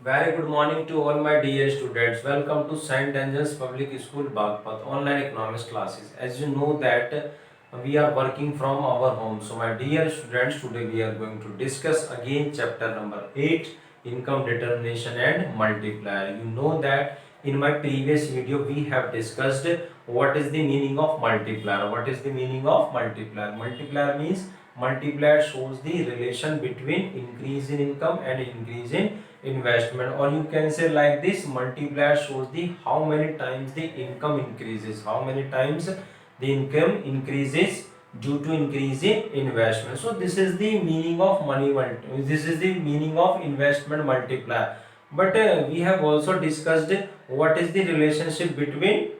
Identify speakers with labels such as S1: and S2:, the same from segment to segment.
S1: Very good morning to all my dear students. Welcome to Saint Angel's Public School Bagpat online economics classes. As you know that we are working from our home. So my dear students, today we are going to discuss again chapter number 8, income determination and multiplier. You know that in my previous video we have discussed what is the meaning of multiplier. What is the meaning of multiplier? Multiplier means multiplier shows the relation between increase in income and increase in investment, or you can say like this, multiplier shows the how many times the income increases, how many times the income increases due to increase in investment. So this is the meaning of this is the meaning of investment multiplier. But we have also discussed what is the relationship between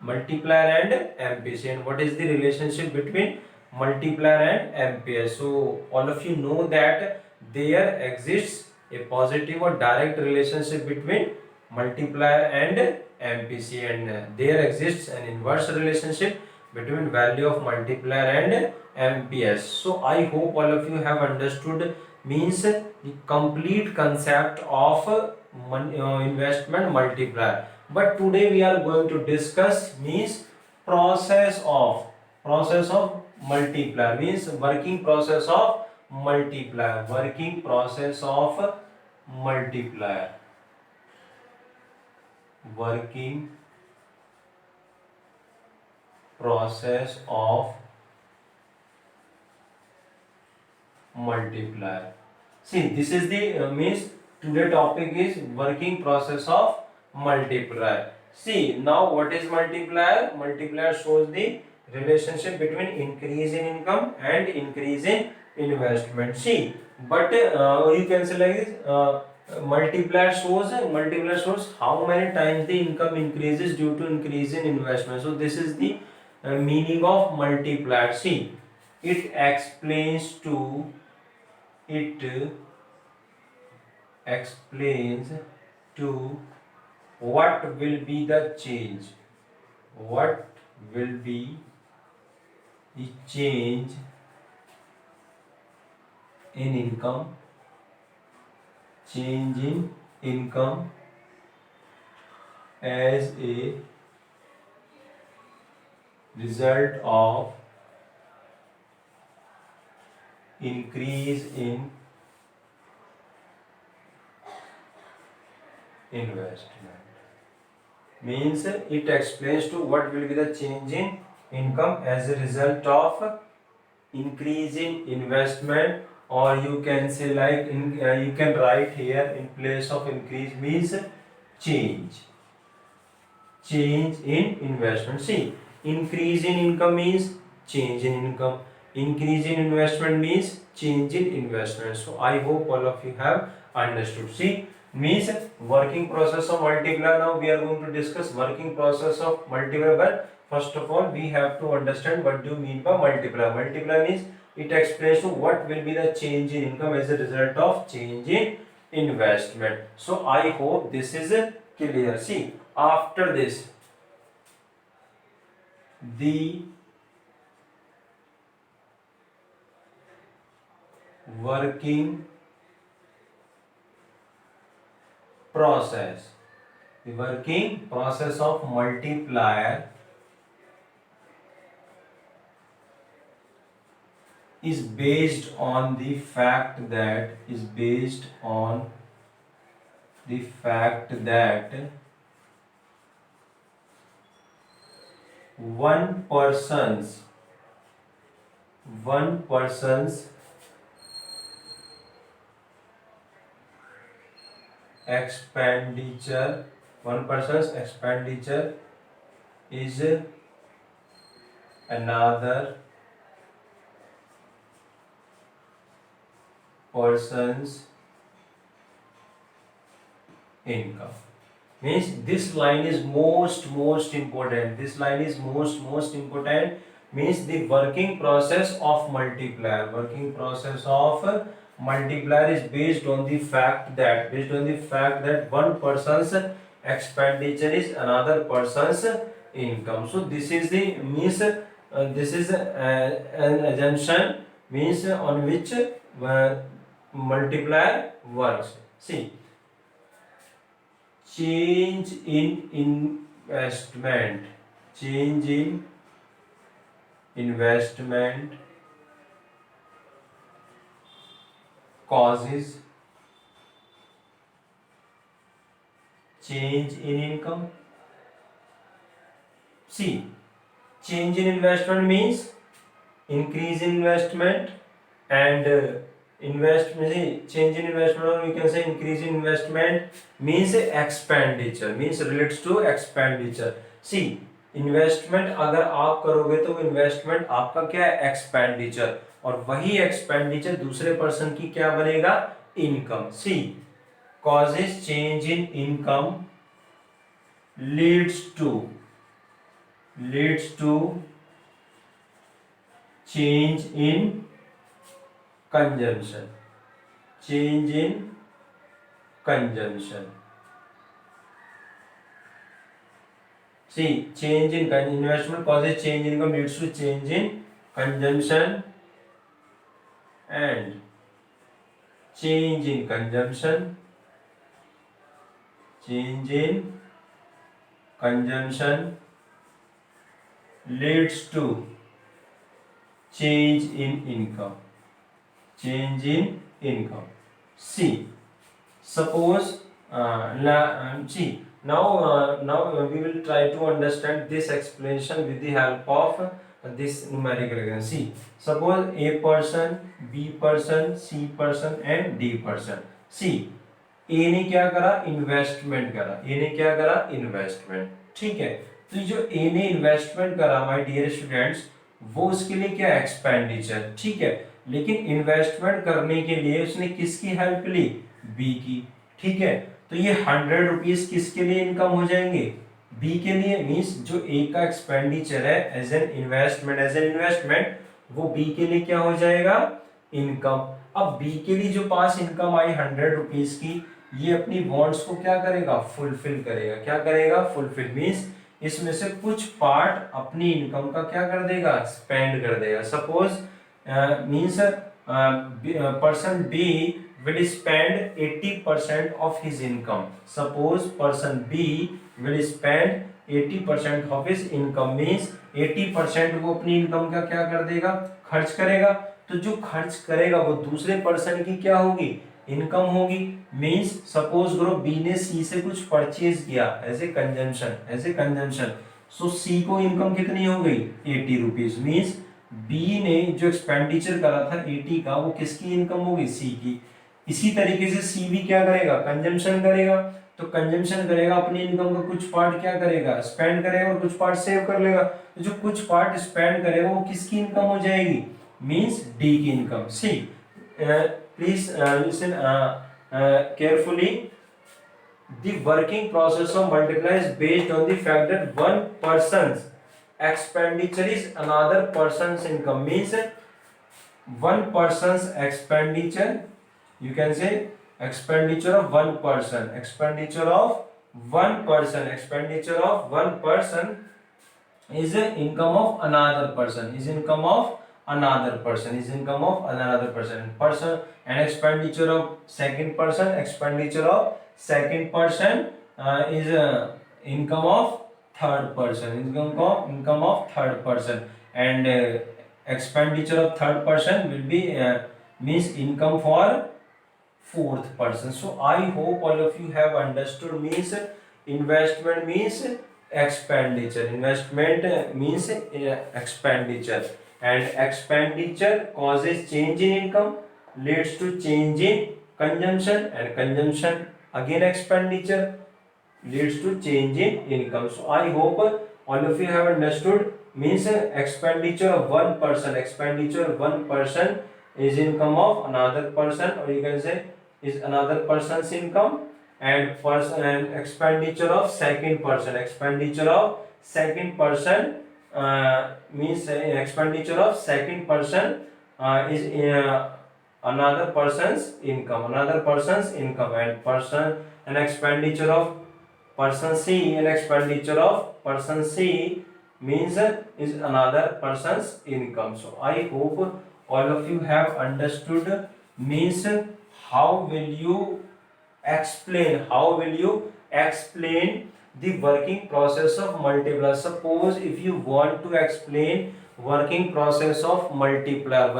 S1: multiplier and MPC, and what is the relationship between multiplier and MPS. So all of you know that there exists a positive or direct relationship between multiplier and MPC, and there exists an inverse relationship between value of multiplier and MPS. So I hope all of you have understood means the complete concept of investment multiplier. But today we are going to discuss means process of multiplier, means working process of multiplier, working process of multiplier, working process of multiplier. See, this is the means today topic is working process of multiplier. See, now what is multiplier? Multiplier shows the relationship between increase in income and increase in investment. See, but you can say like this. Multiplier shows how many times the income increases due to increase in investment. So this is the meaning of multiplier. See, it explains to it explains to what will be the change, what will be the change in income, change in income as a result of increase in investment. Means it explains to what will be the change in income as a result of increase in investment, or you can say like you can write here in place of increase means change in investment. See, increase in income means change in income, increase in investment means change in investment. So I hope all of you have understood. See, means working process of multiplier. Now we are going to discuss working process of multiplier. But first of all we have to understand what do you mean by multiplier. Multiplier means it explains to what will be the change in income as a result of change in investment. So I hope this is clear. See, after this, the working process, the working process of multiplier is based on the fact that one person's expenditure is another person's income. Means this line is most important. This line is most important. Means the working process of multiplier. Working process of multiplier is based on the fact that one person's expenditure is another person's income. So this is the means this is an assumption means on which multiplier works. See, change in investment, change in investment causes change in income. See, change in investment means increase in investment, and change in investment, or we can say increase in investment means expenditure, means relates to expenditure. See, investment अगर आप करोगे तो investment आपका क्या है, expenditure, और वही expenditure दूसरे पर्सन की क्या बनेगा, income. See, causes change in income leads to change in consumption, change in consumption. See, change in investment causes change in income leads to change in consumption, and change in consumption, change in consumption leads to change in income, change in income. See, suppose see, now we will try to understand this explanation with the help of this numerical equation. See, suppose A person, B person, C person and D person. See, ए ने क्या करा, investment करा, ए ने क्या करा, investment. ठीक है, तो जो ए ने इन्वेस्टमेंट करा माय डियर स्टूडेंट्स, वो उसके लिए क्या, एक्सपेंडिचर. ठीक है, लेकिन इन्वेस्टमेंट करने के लिए उसने किसकी हेल्प ली, बी की. ठीक है, तो ये 100 रुपीज किसके लिए इनकम हो जाएंगे, बी के लिए. मींस जो ए का एक्सपेंडिचर है एज एन इन्वेस्टमेंट, वो बी के लिए क्या हो जाएगा, इनकम. अब बी के लिए जो पास इनकम आई 100 रुपीज की, ये अपनी बॉन्ड्स को क्या करेगा, फुलफिल करेगा. क्या करेगा, फुलफिल. मींस इसमें से कुछ पार्ट अपनी इनकम का क्या कर देगा, स्पेंड कर देगा. Suppose means person B will spend 80% of his income. Suppose person B will spend 80% of his income, means 80% वो अपनी इनकम का क्या कर देगा, खर्च करेगा. तो जो खर्च करेगा वो दूसरे पर्सन की क्या होगी, इनकम होगी. मींस सपोज करो बी ने सी से कुछ परचेज किया एज ए कंजम्पशन, सो सी को इनकम कितनी हो गई, 80 रुपीज. मींस बी ने जो एक्सपेंडिचर करा था 80 का, वो किसकी इनकम होगी, सी की. इसी तरीके से सी भी क्या करेगा, कंजम्पशन करेगा. तो कंजम्पशन करेगा, अपनी इनकम का कुछ पार्ट क्या करेगा, स्पेंड करेगा, और कुछ पार्ट सेव कर लेगा. तो जो कुछ पार्ट स्पेंड करेगा वो किसकी इनकम हो जाएगी, मींस डी की income. See, please listen carefully. The working process of multiply is based on the fact that one person's expenditure is another person's income. Means one person's expenditure, you can say expenditure of one person, expenditure of one person is income of another person, person, and expenditure of second person is income of third person, and expenditure of third person will be means income for fourth person. So I hope all of you have understood. Means investment means expenditure, and expenditure causes change in income, leads to change in consumption, and consumption again expenditure leads to change in income. So I hope all of you have understood. Means expenditure of one person is income of another person, or you can say is another person's income. And expenditure of second person means expenditure of second person is another person's income, and expenditure of person C means is another person's income. So I hope all of you have understood. Means how will you explain. How will you explain the working process of multiplier? Suppose if you want to explain working process of multiplier,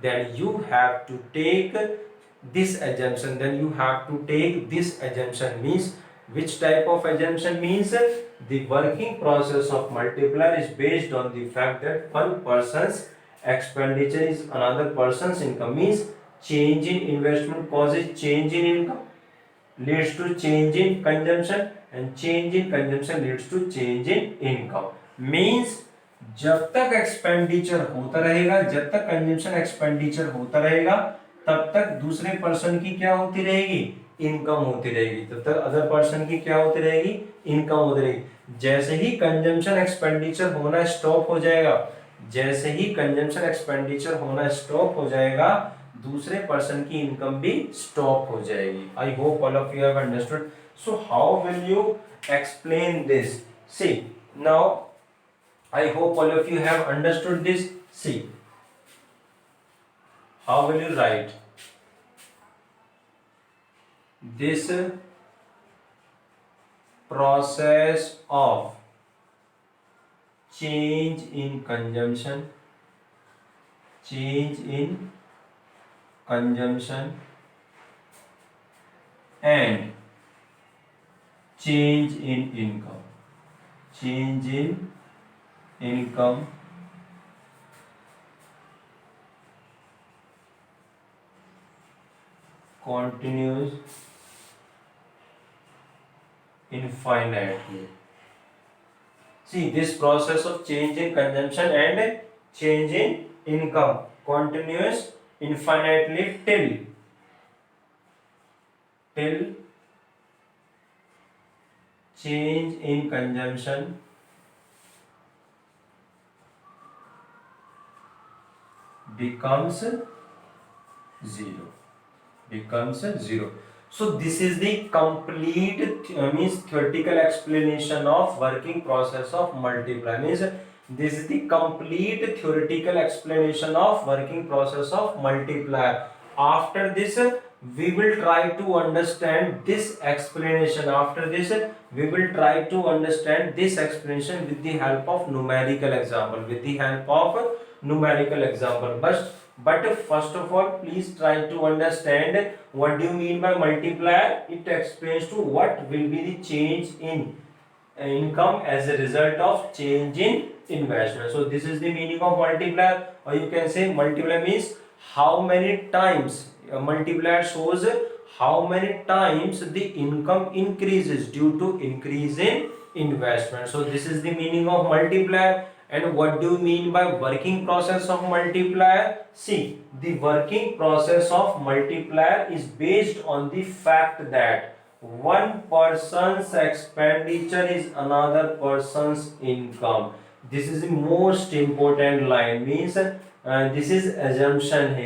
S1: then you have to take this assumption. Means which type of assumption? Means the working process of multiplier is based on the fact that one person's expenditure is another person's income. Means change in investment causes change in income, leads to change in consumption, and change in consumption leads to change in income. Means जब तक expenditure होता रहेगा, जब तक consumption expenditure होता रहेगा, तब तक दूसरे पर्सन की क्या होती रहेगी? इनकम होती रहेगी. तब तक अदर पर्सन की क्या होती रहेगी? इनकम होती रहेगी. जैसे ही कंजम्पशन एक्सपेंडिचर होना स्टॉप हो जाएगा, दूसरे पर्सन की इनकम भी स्टॉप हो जाएगी. I hope all of you have understood. So how will you explain this? See now I hope all of you have understood this. See, how will you write this process of change in consumption and change in income continues infinitely. See, this process of change in consumption and change in income continues infinitely till change in consumption becomes zero. So this is the complete means theoretical explanation of working process of multiplier. Means this is the complete theoretical explanation of working process of multiplier. After this we will try to understand this explanation. With the help of numerical example. But first of all, please try to understand what do you mean by multiplier. It explains to what will be the change in income as a result of change in investment. So this is the meaning of multiplier, or you can say multiplier means how many times. Multiplier shows how many times the income increases due to increase in investment. So this is the meaning of multiplier. And what do you mean by working process of multiplier? See, the working process of multiplier is based on the fact that one person's expenditure is another person's income. This is the most important line. Means this is assumption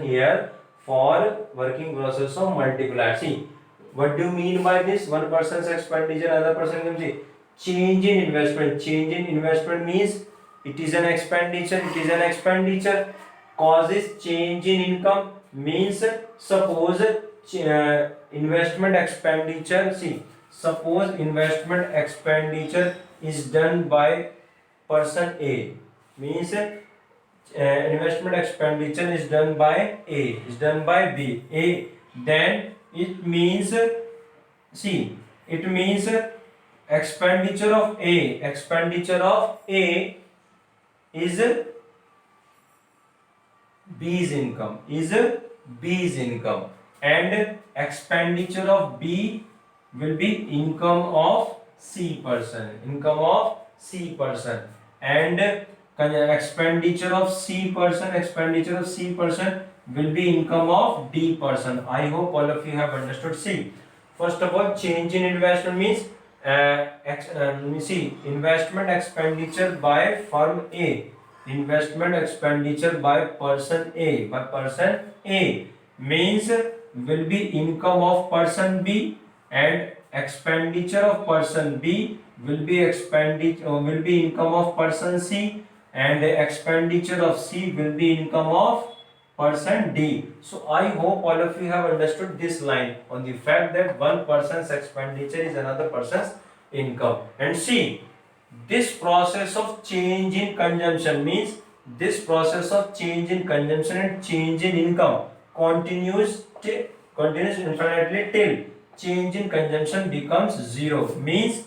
S1: here for working process of multiplier. See, what do you mean by this? One person's expenditure, another person's income. Change in investment means it is an expenditure. Causes change in income means suppose investment expenditure. See, suppose investment expenditure is done by person A. Means investment expenditure is done by A, is done by B. Then it means expenditure of A is B's income, and expenditure of B will be income of C person, and expenditure of C person will be income of D person. I hope all of you have understood. See, first of all, change in investment means investment expenditure by firm A, investment expenditure by person A, means will be income of person B, and expenditure of person B will be income of person C, and expenditure of C will be income of person D. So I hope all of you have understood this line on the fact that one person's expenditure is another person's income. And see, this process of change in consumption means this process of change in consumption and change in income continues infinitely till change in consumption becomes zero. Means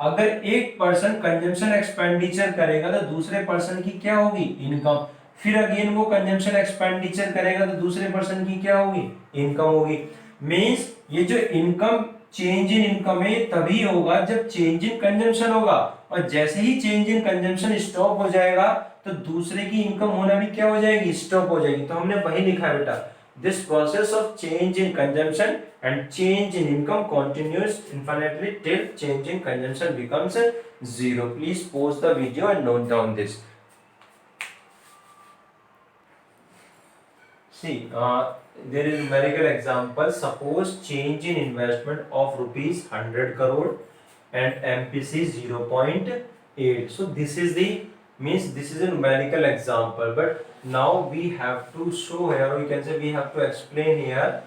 S1: अगर एक person consumption expenditure करेगा तो दूसरे person की क्या होगी, income. फिर again वो कंजम्पशन एक्सपेंडिचर करेगा तो दूसरे पर्सन की क्या होगी, इनकम होगी. मींस ये जो इनकम चेंज इन इनकम है तभी होगा जब चेंज इन कंजम्पशन होगा, और जैसे ही चेंज इन कंजम्पशन स्टॉप हो जाएगा तो दूसरे की इनकम होना भी क्या हो जाएगी, स्टॉप हो जाएगी. तो हमने वही लिखा है बेटा, this process of change in consumption and change in income continues infinitely till change in consumption becomes zero. Please pause the video and note down this. See, there is numerical example. Suppose change in investment of rupees 100 crore and MPC 0.8. So this is the means this is a numerical example, but now we have to show here, or you can say we have to explain here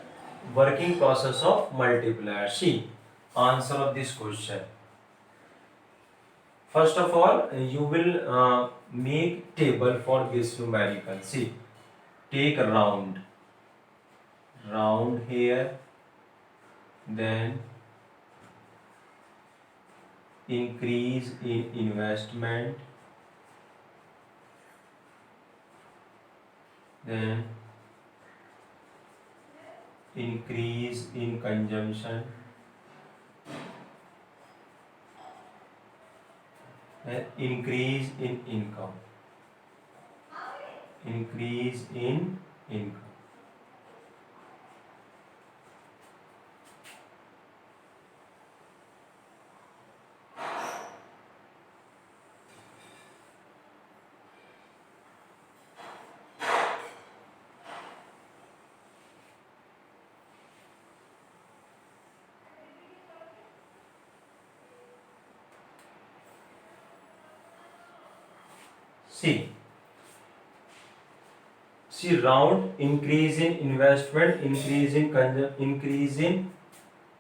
S1: working process of multiplier. See, answer of this question. First of all, you will make table for this numerical. See, take round here, then increase in investment, then increase in consumption, then increase in income, increase in income. See round, increase in investment, increase in increase in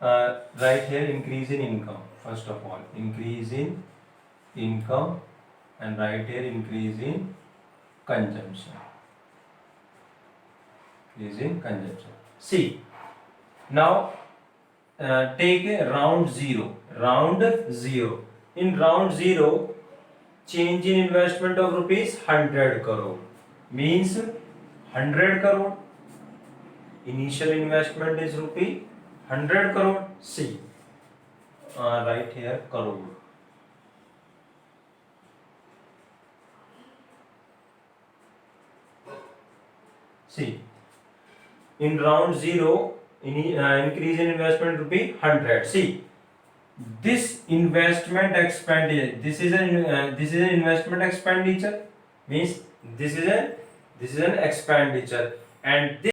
S1: right here, increase in income. First of all, increase in income, and right here increase in consumption. Increase in consumption. See, now take a round zero. In round zero, change in investment of rupees 100 crore means 100 crore. Initial investment is rupee 100 crore. See, right here crore. See, in round zero, increase in investment rupee 100. See, this investment expenditure, this is an investment expenditure, means this is an expenditure, and this